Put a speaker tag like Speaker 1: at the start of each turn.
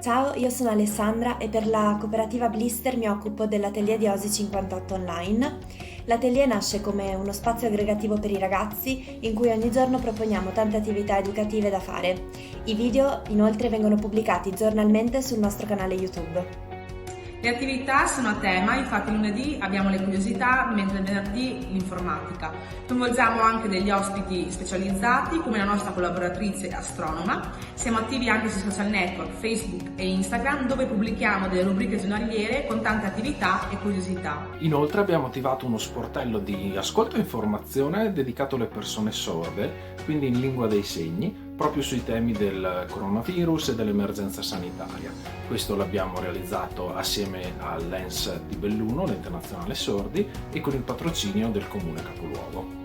Speaker 1: Ciao, io sono Alessandra e per la cooperativa Blister mi occupo dell'atelier di Osi 58 Online. L'atelier nasce come uno spazio aggregativo per i ragazzi in cui ogni giorno proponiamo tante attività educative da fare. I video inoltre vengono pubblicati giornalmente sul nostro canale YouTube.
Speaker 2: Le attività sono a tema, infatti lunedì abbiamo le curiosità, mentre venerdì l'informatica. Coinvolgiamo anche degli ospiti specializzati come la nostra collaboratrice astronoma. Siamo attivi anche sui social network, Facebook e Instagram, dove pubblichiamo delle rubriche giornaliere con tante attività e curiosità.
Speaker 3: Inoltre abbiamo attivato uno sportello di ascolto e informazione dedicato alle persone sorde, quindi in lingua dei segni, proprio sui temi del coronavirus e dell'emergenza sanitaria. Questo l'abbiamo realizzato assieme all'ENS di Belluno, l'Internazionale Sordi, e con il patrocinio del Comune Capoluogo.